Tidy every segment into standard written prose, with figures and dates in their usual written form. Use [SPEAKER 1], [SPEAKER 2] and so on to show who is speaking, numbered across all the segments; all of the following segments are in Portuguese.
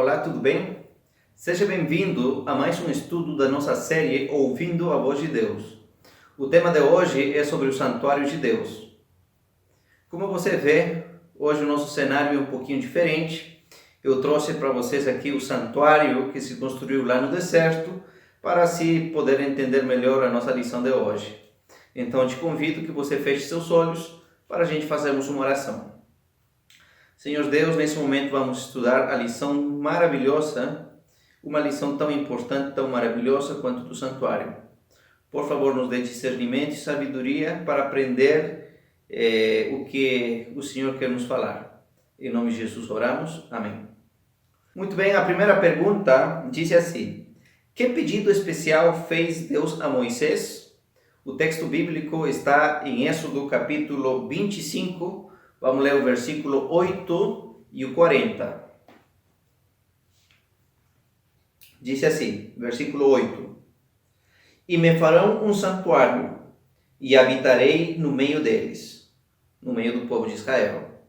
[SPEAKER 1] Olá, tudo bem? Seja bem-vindo a mais um estudo da nossa série Ouvindo a Voz de Deus. O tema de hoje é sobre o Santuário de Deus. Como você vê, hoje o nosso cenário é um pouquinho diferente. Eu trouxe para vocês aqui o santuário que se construiu lá no deserto para assim poder entender melhor a nossa lição de hoje. Então eu te convido que você feche seus olhos para a gente fazermos uma oração. Senhor Deus, nesse momento vamos estudar a lição maravilhosa, uma lição tão importante, tão maravilhosa quanto do santuário. Por favor, nos dê discernimento e sabedoria para aprender o que o Senhor quer nos falar. Em nome de Jesus oramos. Amém. Muito bem, a primeira pergunta diz assim: que pedido especial fez Deus a Moisés? O texto bíblico está em Êxodo capítulo 25, vamos ler o versículo 8 e o 40. Diz assim, versículo 8: E me farão um santuário, e habitarei no meio deles, no meio do povo de Israel.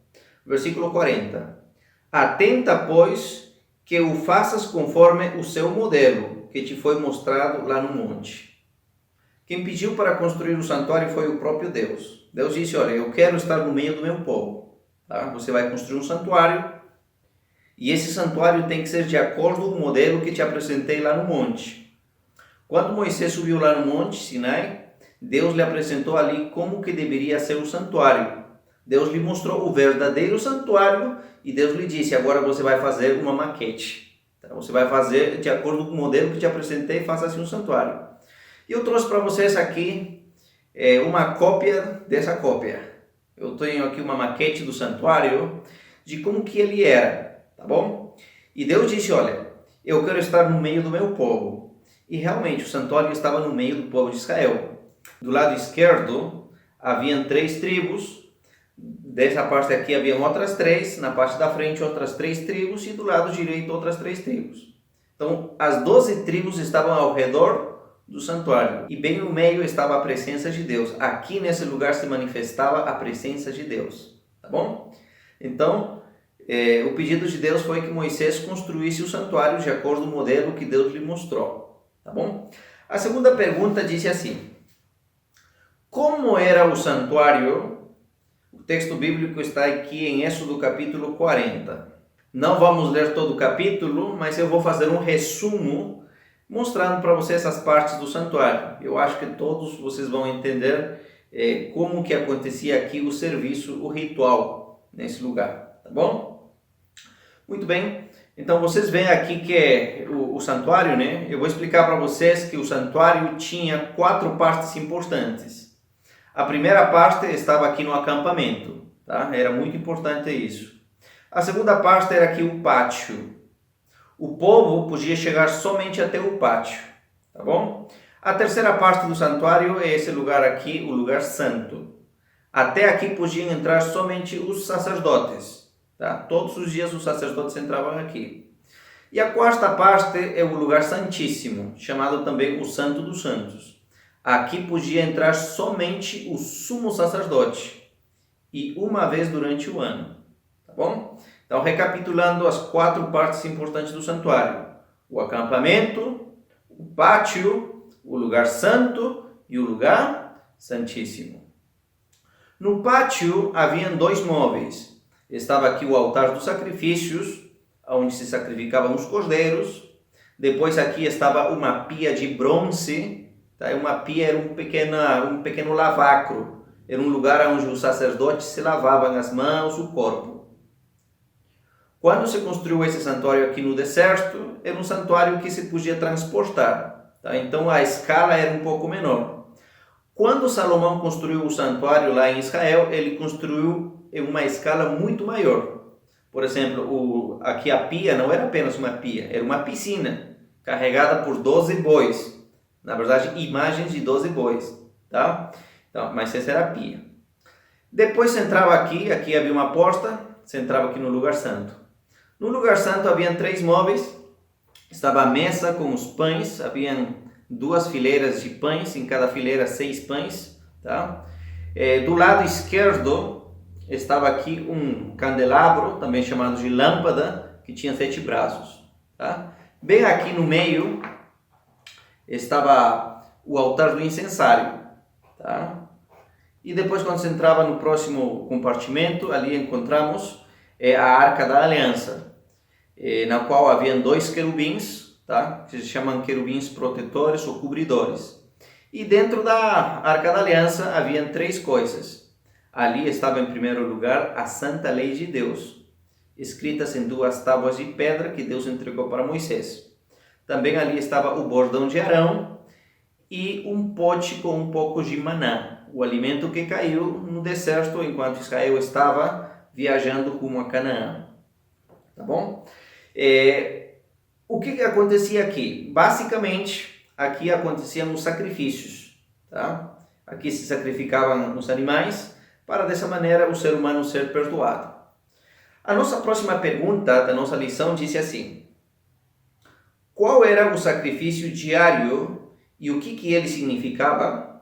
[SPEAKER 1] Versículo 40: Atenta, pois, que o faças conforme o seu modelo, que te foi mostrado lá no monte. Quem pediu para construir o santuário foi o próprio Deus. Deus disse: olha, eu quero estar no meio do meu povo. Tá? Você vai construir um santuário, e esse santuário tem que ser de acordo com o modelo que te apresentei lá no monte. Quando Moisés subiu lá no monte Sinai, Deus lhe apresentou ali como que deveria ser o santuário. Deus lhe mostrou o verdadeiro santuário e Deus lhe disse: agora você vai fazer uma maquete. Tá? Você vai fazer de acordo com o modelo que te apresentei, faça assim um santuário. E eu trouxe para vocês aqui uma cópia dessa cópia. Eu tenho aqui uma maquete do santuário de como que ele era, tá bom? E Deus disse: olha, eu quero estar no meio do meu povo. E realmente o santuário estava no meio do povo de Israel. Do lado esquerdo haviam 3 tribos, dessa parte aqui haviam outras 3, na parte da frente outras 3 tribos e do lado direito outras 3 tribos. Então as 12 tribos estavam ao redor do santuário, e bem no meio estava a presença de Deus. Aqui nesse lugar se manifestava a presença de Deus, tá bom? Então, o pedido de Deus foi que Moisés construísse o santuário de acordo com o modelo que Deus lhe mostrou, tá bom? A segunda pergunta diz assim: como era o santuário? O texto bíblico está aqui em Êxodo capítulo 40. Não vamos ler todo o capítulo, mas eu vou fazer um resumo mostrando para vocês essas partes do santuário. Eu acho que todos vocês vão entender como que acontecia aqui o serviço, o ritual nesse lugar, tá bom? Muito bem, então vocês veem aqui que o santuário, né? Eu vou explicar para vocês que o santuário tinha 4 partes importantes. A primeira parte estava aqui no acampamento, tá? Era muito importante isso. A segunda parte era aqui o pátio. O povo podia chegar somente até o pátio, tá bom? A terceira parte do santuário é esse lugar aqui, o lugar santo. Até aqui podiam entrar somente os sacerdotes, tá? Todos os dias os sacerdotes entravam aqui. E a quarta parte é o lugar santíssimo, chamado também o Santo dos Santos. Aqui podia entrar somente o sumo sacerdote, e uma vez durante o ano, tá bom? Então, recapitulando as 4 partes importantes do santuário: o acampamento, o pátio, o lugar santo e o lugar santíssimo. No pátio haviam 2 móveis. Estava aqui o altar dos sacrifícios, onde se sacrificavam os cordeiros. Depois aqui estava uma pia de bronze. Tá? Uma pia era um pequeno lavacro. Era um lugar onde os sacerdotes se lavavam as mãos, o corpo. Quando se construiu esse santuário aqui no deserto, era um santuário que se podia transportar, tá? Então a escala era um pouco menor. Quando Salomão construiu o santuário lá em Israel, ele construiu em uma escala muito maior. Por exemplo, aqui a pia não era apenas uma pia, era uma piscina carregada por 12 bois. Na verdade, imagens de 12 bois, tá? Então, mas essa era a pia. Depois você entrava aqui havia uma porta, você entrava aqui no lugar santo. No lugar santo havia 3 móveis, estava a mesa com os pães, haviam 2 fileiras de pães, em cada fileira 6 pães. Tá? Do lado esquerdo estava aqui um candelabro, também chamado de lâmpada, que tinha 7 braços. Tá? Bem aqui no meio estava o altar do incensário. Tá? E depois, quando se entrava no próximo compartimento, ali encontramos a Arca da Aliança, na qual haviam 2 querubins, tá? Que se chamam querubins protetores ou cobridores. E dentro da Arca da Aliança haviam 3 coisas. Ali estava em primeiro lugar a Santa Lei de Deus, escritas em 2 tábuas de pedra que Deus entregou para Moisés. Também ali estava o bordão de Arão e um pote com um pouco de maná, o alimento que caiu no deserto enquanto Israel estava viajando rumo a Canaã. Tá bom? O que acontecia aqui? Basicamente, aqui aconteciam os sacrifícios. Tá? Aqui se sacrificavam os animais para dessa maneira o ser humano ser perdoado. A nossa próxima pergunta da nossa lição disse assim: qual era o sacrifício diário e o que ele significava?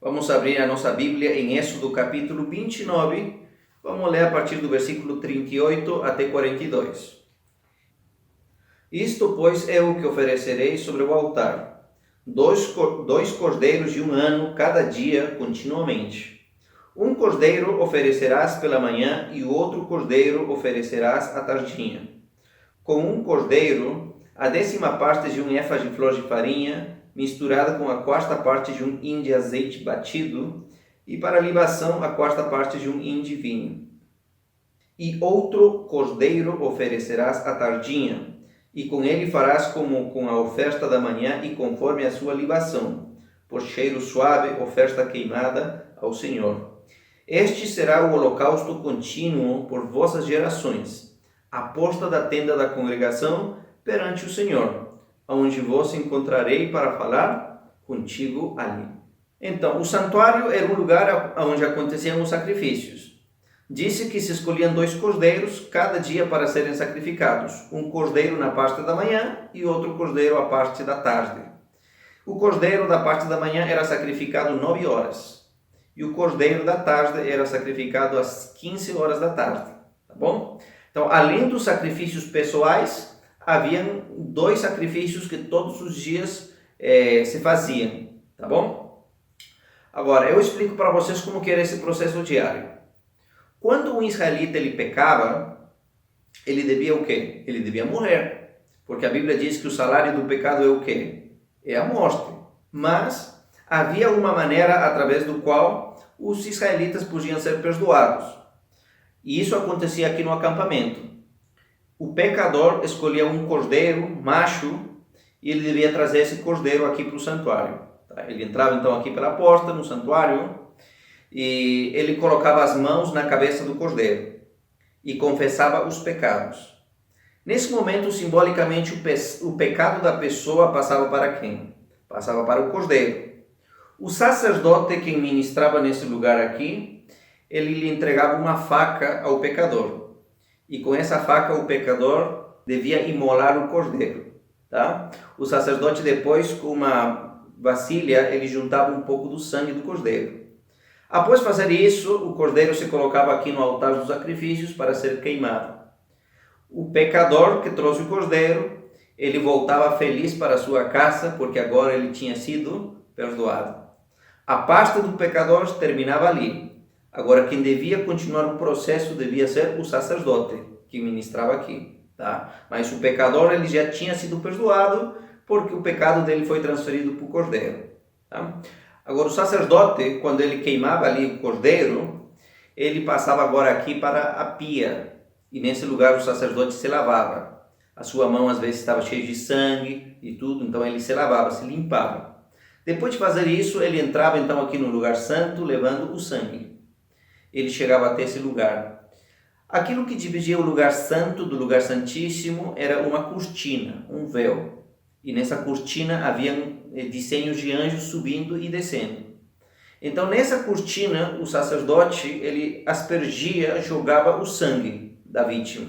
[SPEAKER 1] Vamos abrir a nossa Bíblia em Êxodo capítulo 29, vamos ler a partir do versículo 38 até 42. Isto, pois, é o que oferecerei sobre o altar: dois cordeiros de 1 ano cada dia continuamente. Um cordeiro oferecerás pela manhã e o outro cordeiro oferecerás à tardinha. Com um cordeiro, a 10ª parte de 1 efa de flor de farinha, misturada com a 4ª parte de 1 hin de azeite batido, e para a libação a 4ª parte de 1 hin de vinho. E outro cordeiro oferecerás à tardinha, e com ele farás como com a oferta da manhã e conforme a sua libação, por cheiro suave, oferta queimada ao Senhor. Este será o holocausto contínuo por vossas gerações, a porta da tenda da congregação perante o Senhor, onde vos encontrarei para falar contigo ali. Então, o santuário era um lugar onde aconteciam os sacrifícios. Disse que se escolhiam 2 cordeiros cada dia para serem sacrificados, um cordeiro na parte da manhã e outro cordeiro à parte da tarde. O cordeiro da parte da manhã era sacrificado 9 horas. E o cordeiro da tarde era sacrificado às 15 horas da tarde, tá bom? Então, além dos sacrifícios pessoais, haviam 2 sacrifícios que todos os dias se faziam, tá bom? Agora, eu explico para vocês como que era esse processo diário. Quando um israelita ele pecava, ele devia o quê? Ele devia morrer, porque a Bíblia diz que o salário do pecado é o quê? É a morte. Mas havia uma maneira através do qual os israelitas podiam ser perdoados. E isso acontecia aqui no acampamento. O pecador escolhia um cordeiro macho e ele devia trazer esse cordeiro aqui para o santuário. Ele entrava então aqui pela porta no santuário e ele colocava as mãos na cabeça do cordeiro e confessava os pecados. Nesse momento, simbolicamente, o pecado da pessoa passava para quem? Passava para o cordeiro. O sacerdote, quem ministrava nesse lugar aqui, ele lhe entregava uma faca ao pecador. E com essa faca o pecador devia imolar o cordeiro. Tá? O sacerdote depois, com uma vasilha, ele juntava um pouco do sangue do cordeiro. Após fazer isso, o cordeiro se colocava aqui no altar dos sacrifícios para ser queimado. O pecador que trouxe o cordeiro, ele voltava feliz para sua casa, porque agora ele tinha sido perdoado. A parte do pecador terminava ali. Agora, quem devia continuar o processo devia ser o sacerdote, que ministrava aqui. Tá? Mas o pecador ele já tinha sido perdoado, porque o pecado dele foi transferido para o cordeiro. Tá? Agora, o sacerdote, quando ele queimava ali o cordeiro, ele passava agora aqui para a pia. E nesse lugar o sacerdote se lavava. A sua mão às vezes estava cheia de sangue e tudo, então ele se lavava, se limpava. Depois de fazer isso, ele entrava então aqui no lugar santo, levando o sangue. Ele chegava até esse lugar. Aquilo que dividia o lugar santo do lugar santíssimo era uma cortina, um véu. E nessa cortina havia desenhos de anjos subindo e descendo. Então nessa cortina, o sacerdote, ele aspergia, jogava o sangue da vítima.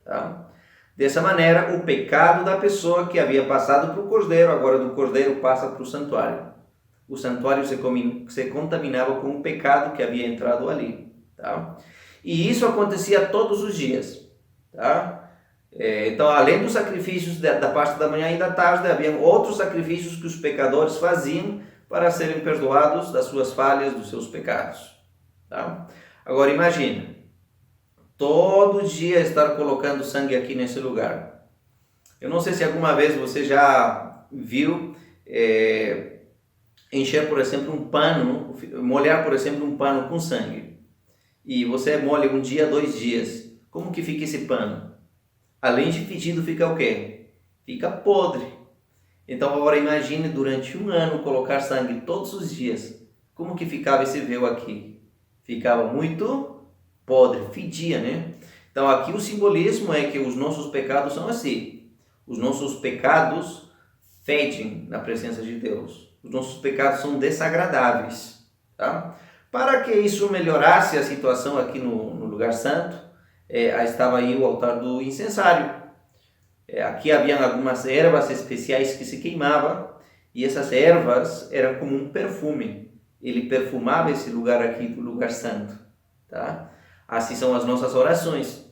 [SPEAKER 1] Tá? Dessa maneira, o pecado da pessoa que havia passado para o cordeiro, agora do cordeiro passa para o santuário. O santuário se contaminava com o pecado que havia entrado ali. Tá? E isso acontecia todos os dias. Tá? Então, além dos sacrifícios da parte da manhã e da tarde, havia outros sacrifícios que os pecadores faziam para serem perdoados das suas falhas, dos seus pecados. Tá? Agora imagina, todo dia estar colocando sangue aqui nesse lugar. Eu não sei se alguma vez você já viu encher, por exemplo, um pano, molhar, por exemplo, um pano com sangue. E você molha um dia, 2 dias. Como que fica esse pano? Além de fedido, fica o quê? Fica podre. Então agora imagine durante um ano colocar sangue todos os dias. Como que ficava esse véu aqui? Ficava muito podre, fedia, né? Então aqui o simbolismo é que os nossos pecados são assim. Os nossos pecados fedem na presença de Deus. Os nossos pecados são desagradáveis. Tá? Para que isso melhorasse a situação aqui no lugar santo, estava aí o altar do incensário. Aqui haviam algumas ervas especiais que se queimavam, e essas ervas eram como um perfume. Ele perfumava esse lugar aqui, do lugar santo. Tá? Assim são as nossas orações.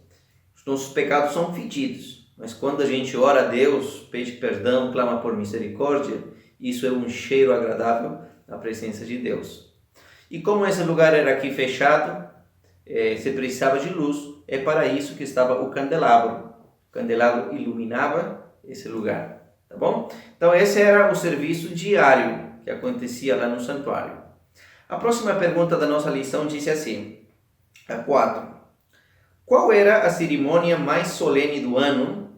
[SPEAKER 1] Os nossos pecados são fedidos, mas quando a gente ora a Deus, pede perdão, clama por misericórdia, isso é um cheiro agradável na presença de Deus. E como esse lugar era aqui fechado, você precisava de luz. É para isso que estava o candelabro. O candelabro iluminava esse lugar, tá bom? Então esse era o serviço diário que acontecia lá no santuário. A próxima pergunta da nossa lição diz assim, a 4. Qual era a cerimônia mais solene do ano?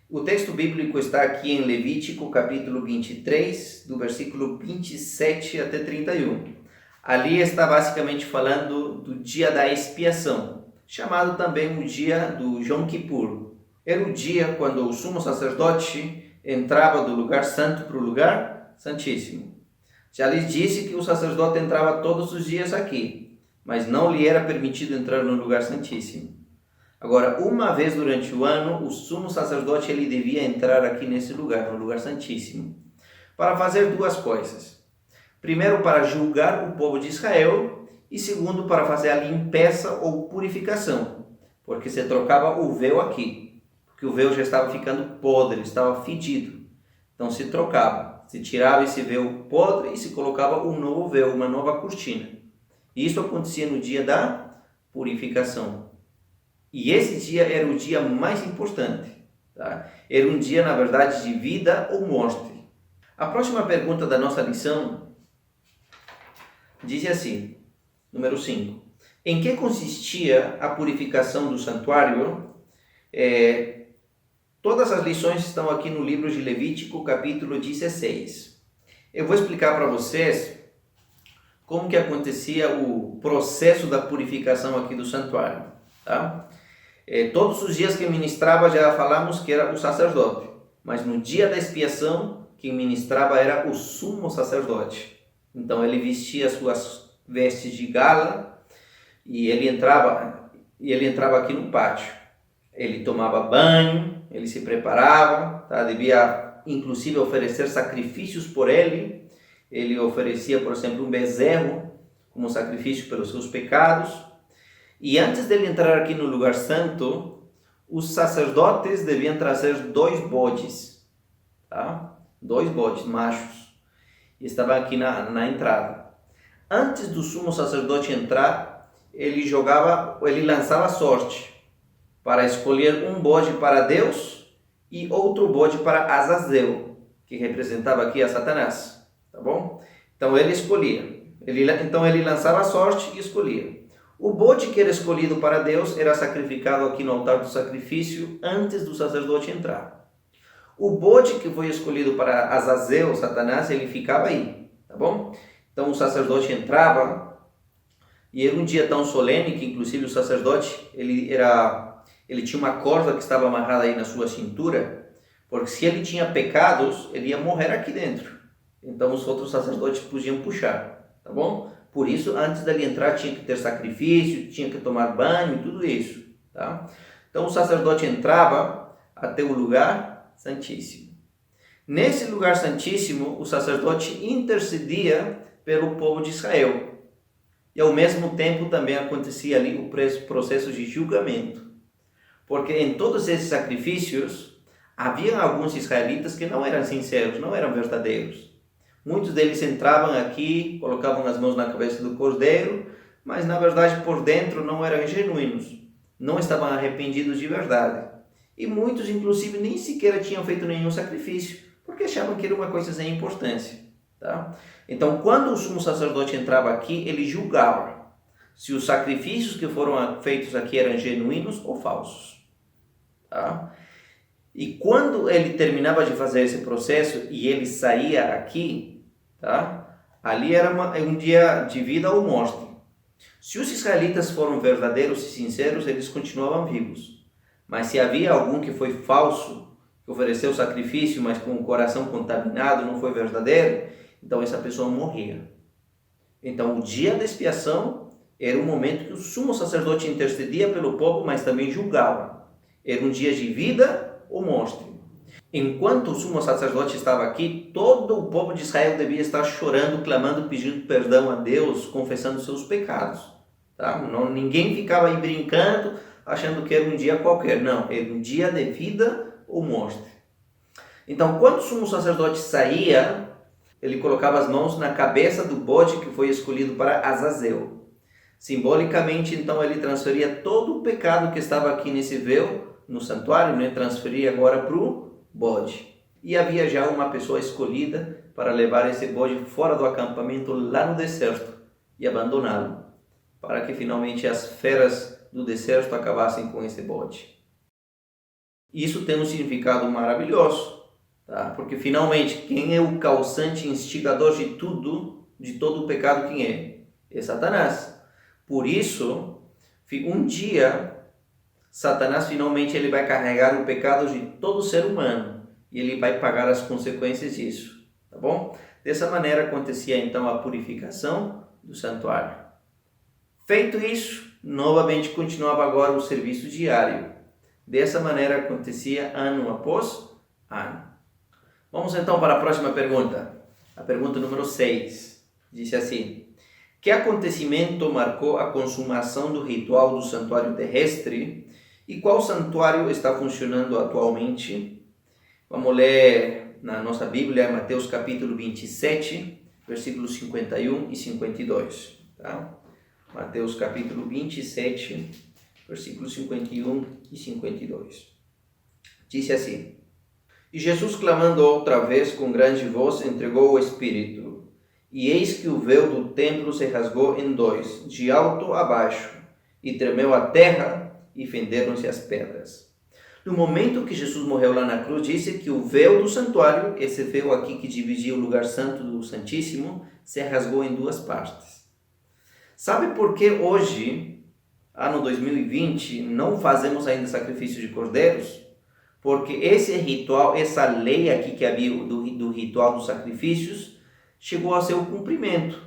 [SPEAKER 1] O texto bíblico está aqui em Levítico, capítulo 23, do versículo 27 até 31. Ali está basicamente falando do dia da expiação, chamado também o dia do Yom Kippur. Era o dia quando o sumo sacerdote entrava do lugar santo para o lugar santíssimo. Já lhes disse que o sacerdote entrava todos os dias aqui, mas não lhe era permitido entrar no lugar santíssimo. Agora, uma vez durante o ano, o sumo sacerdote ele devia entrar aqui nesse lugar, no lugar santíssimo, para fazer 2 coisas. Primeiro, para julgar o povo de Israel, e segundo, para fazer a limpeza ou purificação, porque se trocava o véu aqui, porque o véu já estava ficando podre, estava fedido. Então se trocava, se tirava esse véu podre e se colocava um novo véu, uma nova cortina. E isso acontecia no dia da purificação. E esse dia era o dia mais importante. Tá? Era um dia, na verdade, de vida ou morte. A próxima pergunta da nossa lição diz assim, número 5. Em que consistia a purificação do santuário? Todas as lições estão aqui no livro de Levítico, capítulo 16. Eu vou explicar para vocês como que acontecia o processo da purificação aqui do santuário. Tá? Todos os dias que ministrava, já falamos que era o sacerdote, mas no dia da expiação, quem ministrava era o sumo sacerdote. Então ele vestia suas vestes de gala e ele entrava aqui no pátio. Ele tomava banho, ele se preparava, tá? Devia inclusive oferecer sacrifícios por ele. Ele oferecia, por exemplo, um bezerro como sacrifício pelos seus pecados. E antes dele entrar aqui no lugar santo, os sacerdotes deviam trazer 2 bodes, tá? 2 bodes machos. E estava aqui na entrada. Antes do sumo sacerdote entrar, ele lançava sorte para escolher um bode para Deus e outro bode para Azazel, que representava aqui a Satanás, tá bom? Então ele escolhia. Então ele lançava sorte e escolhia. O bode que era escolhido para Deus era sacrificado aqui no altar do sacrifício antes do sacerdote entrar. O bode que foi escolhido para Azazel, Satanás, ele ficava aí, tá bom? Então o sacerdote entrava, e era um dia tão solene que inclusive o sacerdote, ele tinha uma corda que estava amarrada aí na sua cintura, porque se ele tinha pecados, ele ia morrer aqui dentro. Então os outros sacerdotes podiam puxar, tá bom? Por isso, antes dele entrar, tinha que ter sacrifício, tinha que tomar banho e tudo isso, tá? Então o sacerdote entrava até o lugar santíssimo. Nesse lugar santíssimo, o sacerdote intercedia pelo povo de Israel. E ao mesmo tempo também acontecia ali o processo de julgamento. Porque em todos esses sacrifícios, havia alguns israelitas que não eram sinceros, não eram verdadeiros. Muitos deles entravam aqui, colocavam as mãos na cabeça do cordeiro, mas na verdade por dentro não eram genuínos, não estavam arrependidos de verdade. E muitos inclusive nem sequer tinham feito nenhum sacrifício, porque achavam que era uma coisa sem importância. Tá? Então quando o sumo sacerdote entrava aqui, ele julgava se os sacrifícios que foram feitos aqui eram genuínos ou falsos. Tá? E quando ele terminava de fazer esse processo e ele saía aqui, tá? Ali era um dia de vida ou morte. Se os israelitas foram verdadeiros e sinceros, eles continuavam vivos. Mas se havia algum que foi falso, que ofereceu sacrifício, mas com o coração contaminado, não foi verdadeiro, então essa pessoa morria. Então o dia da expiação era um momento que o sumo sacerdote intercedia pelo povo, mas também julgava. Era um dia de vida ou morte. Enquanto o sumo sacerdote estava aqui, todo o povo de Israel devia estar chorando, clamando, pedindo perdão a Deus, confessando seus pecados. Tá? Não, ninguém ficava aí brincando, achando que era um dia qualquer. Não, era um dia de vida ou morte. Então, quando o sumo sacerdote saía, ele colocava as mãos na cabeça do bode que foi escolhido para Azazel. Simbolicamente, então, ele transferia todo o pecado que estava aqui nesse véu, no santuário, né? Transferia agora para o bode. E havia já uma pessoa escolhida para levar esse bode fora do acampamento, lá no deserto, e abandoná-lo, para que finalmente as feras do deserto acabassem com esse bode. Isso tem um significado maravilhoso, tá? Porque finalmente, quem é o causante, instigador de tudo, de todo o pecado, quem é? É Satanás. Por isso, um dia, Satanás finalmente ele vai carregar o pecado de todo ser humano e ele vai pagar as consequências disso, tá bom? Dessa maneira acontecia então a purificação do santuário. Feito isso, novamente continuava agora o serviço diário. Dessa maneira acontecia ano após ano. Vamos então para a próxima pergunta. A pergunta número 6. Disse assim: que acontecimento marcou a consumação do ritual do santuário terrestre e qual santuário está funcionando atualmente? Vamos ler na nossa Bíblia, Mateus capítulo 27, versículos 51 e 52. Tá? Mateus capítulo 27, versículos 51 e 52. Disse assim: e Jesus, clamando outra vez com grande voz, entregou o Espírito. E eis que o véu do templo se rasgou em dois, de alto a baixo, e tremeu a terra, e fenderam-se as pedras. No momento que Jesus morreu lá na cruz, disse que o véu do santuário, esse véu aqui que dividia o lugar santo do Santíssimo, se rasgou em duas partes. Sabe por que hoje, ano 2020, não fazemos ainda sacrifício de cordeiros? Porque esse ritual, essa lei aqui que havia do ritual dos sacrifícios, chegou a seu cumprimento.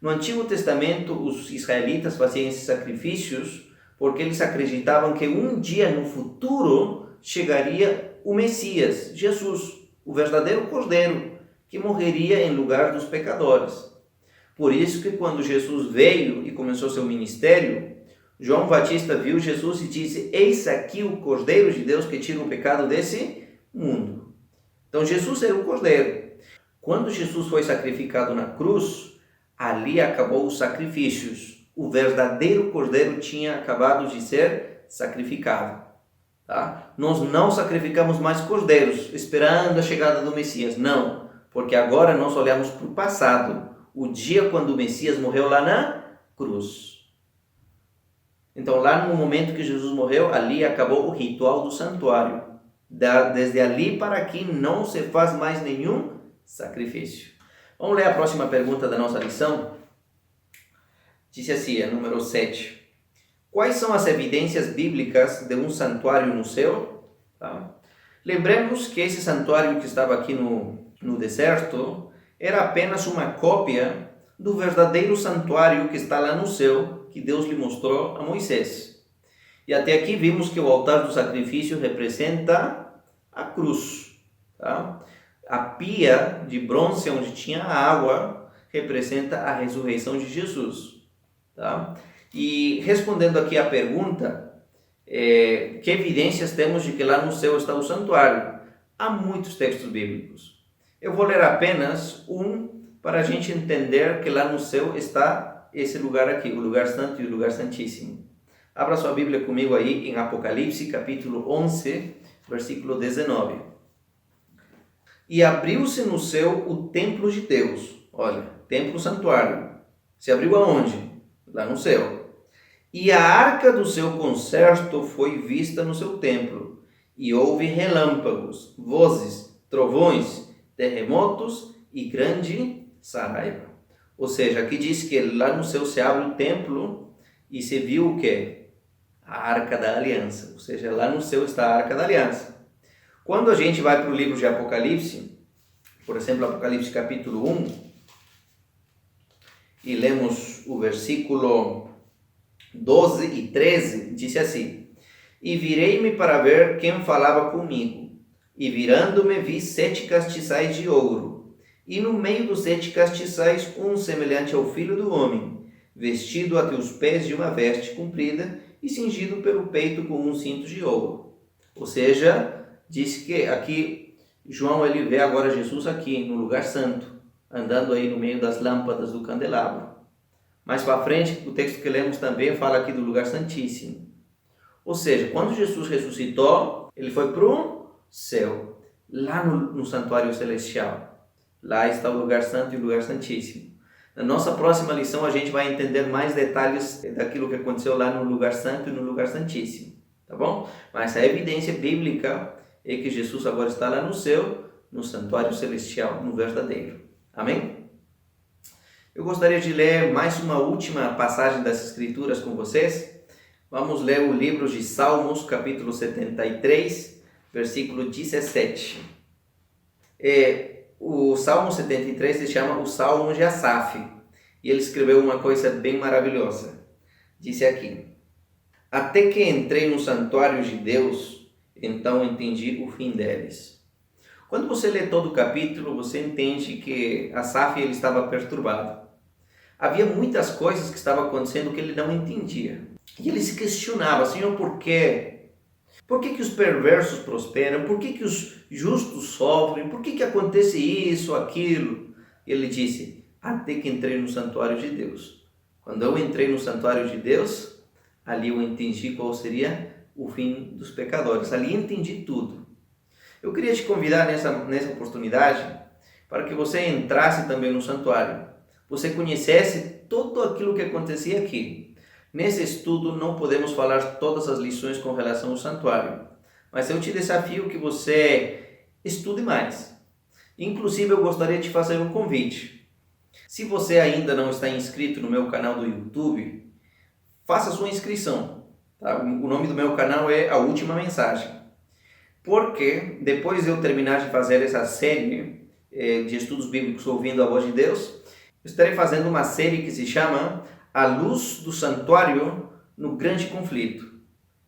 [SPEAKER 1] No Antigo Testamento, os israelitas faziam esses sacrifícios porque eles acreditavam que um dia no futuro chegaria o Messias, Jesus, o verdadeiro Cordeiro, que morreria em lugar dos pecadores. Por isso que quando Jesus veio e começou seu ministério, João Batista viu Jesus e disse: eis aqui o Cordeiro de Deus que tira o pecado desse mundo. Então Jesus era o Cordeiro. Quando Jesus foi sacrificado na cruz, ali acabou os sacrifícios. O verdadeiro Cordeiro tinha acabado de ser sacrificado. Tá? Nós não sacrificamos mais cordeiros, esperando a chegada do Messias. Não, porque agora nós olhamos para o passado. O dia quando o Messias morreu lá na cruz. Então, lá no momento que Jesus morreu, ali acabou o ritual do santuário. Desde ali para aqui não se faz mais nenhum sacrifício. Vamos ler a próxima pergunta da nossa lição. Disse assim, a número 7. Quais são as evidências bíblicas de um santuário no céu? Tá? Lembremos que esse santuário que estava aqui no deserto era apenas uma cópia do verdadeiro santuário que está lá no céu, que Deus lhe mostrou a Moisés. E até aqui vimos que o altar do sacrifício representa a cruz. Tá? A pia de bronze onde tinha água representa a ressurreição de Jesus. Tá? E respondendo aqui a pergunta, Que evidências temos de que lá no céu está o santuário? Há muitos textos bíblicos. Eu vou ler apenas um para a gente entender que lá no céu está esse lugar aqui, o lugar santo e o lugar santíssimo. Abra sua Bíblia comigo aí em Apocalipse, capítulo 11, versículo 19. E abriu-se no céu o templo de Deus. Olha, templo santuário. Se abriu aonde? Lá no céu. E a arca do seu concerto foi vista no seu templo, e houve relâmpagos, vozes, trovões, terremotos e grande saraiva. Ou seja, aqui diz que lá no céu se abre o templo e se viu o quê? A arca da aliança. Ou seja, lá no céu está a arca da aliança. Quando a gente vai para o livro de Apocalipse, por exemplo, Apocalipse capítulo 1, e lemos o versículo 12 e 13, disse assim: E virei-me para ver quem falava comigo. E virando-me vi 7 castiçais de ouro. E no meio dos 7 castiçais, um semelhante ao Filho do Homem, vestido até os pés de uma veste comprida e cingido pelo peito com um cinto de ouro. Ou seja, diz que aqui, João ele vê agora Jesus aqui no lugar santo, andando aí no meio das lâmpadas do candelabro. Mais para frente, o texto que lemos também fala aqui do lugar santíssimo. Ou seja, quando Jesus ressuscitou, ele foi para o céu, lá no santuário celestial. Lá está o lugar santo e o lugar santíssimo. Na nossa próxima lição, a gente vai entender mais detalhes daquilo que aconteceu lá no lugar santo e no lugar santíssimo. Tá bom? Mas a evidência bíblica é que Jesus agora está lá no céu, no santuário celestial, no verdadeiro. Amém? Eu gostaria de ler mais uma última passagem das Escrituras com vocês. Vamos ler o livro de Salmos, capítulo 73, versículo 17. O Salmo 73 se chama o Salmo de Asaf, e ele escreveu uma coisa bem maravilhosa. Disse aqui: Até que entrei no santuário de Deus, então entendi o fim deles. Quando você lê todo o capítulo, você entende que Asaf ele estava perturbado. Havia muitas coisas que estavam acontecendo que ele não entendia. E ele se questionava: Senhor, por quê? Por que os perversos prosperam? Por que os justos sofrem? Por que acontece isso, aquilo? Ele disse: até que entrei no santuário de Deus. Quando eu entrei no santuário de Deus, ali eu entendi qual seria o fim dos pecadores. Ali entendi tudo. Eu queria te convidar nessa oportunidade para que você entrasse também no santuário. Você conhecesse tudo aquilo que acontecia aqui. Nesse estudo não podemos falar todas as lições com relação ao santuário, mas eu te desafio que você estude mais. Inclusive eu gostaria de fazer um convite. Se você ainda não está inscrito no meu canal do YouTube, faça sua inscrição. Tá? O nome do meu canal é A Última Mensagem. Porque depois de eu terminar de fazer essa série de estudos bíblicos ouvindo a voz de Deus, eu estarei fazendo uma série que se chama A Luz do Santuário no Grande Conflito.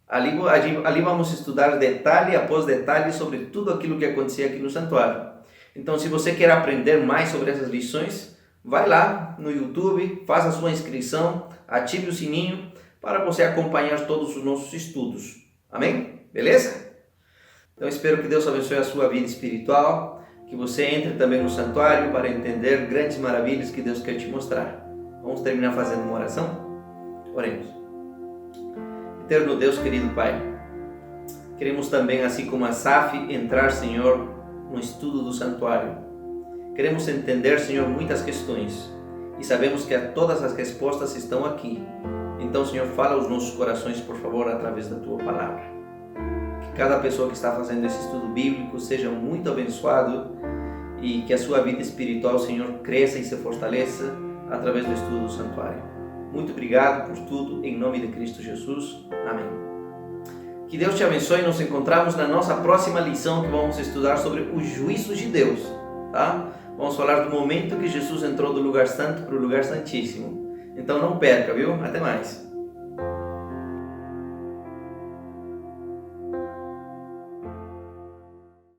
[SPEAKER 1] Ali vamos estudar detalhe após detalhe sobre tudo aquilo que acontecia aqui no santuário. Então, se você quer aprender mais sobre essas lições, vai lá no YouTube, faça a sua inscrição, ative o sininho para você acompanhar todos os nossos estudos. Amém? Beleza? Então, espero que Deus abençoe a sua vida espiritual, que você entre também no santuário para entender grandes maravilhas que Deus quer te mostrar. Vamos terminar fazendo uma oração? Oremos. Eterno Deus, querido Pai, queremos também, assim como Asaf, entrar, Senhor, no estudo do santuário. Queremos entender, Senhor, muitas questões e sabemos que todas as respostas estão aqui. Então, Senhor, fala aos nossos corações, por favor, através da Tua palavra. Que cada pessoa que está fazendo esse estudo bíblico seja muito abençoado e que a sua vida espiritual, Senhor, cresça e se fortaleça através do estudo do santuário. Muito obrigado por tudo, em nome de Cristo Jesus. Amém. Que Deus te abençoe. Nos encontramos na nossa próxima lição, que vamos estudar sobre os juízos de Deus. Tá? Vamos falar do momento que Jesus entrou do lugar santo para o lugar santíssimo. Então não perca, viu? Até mais.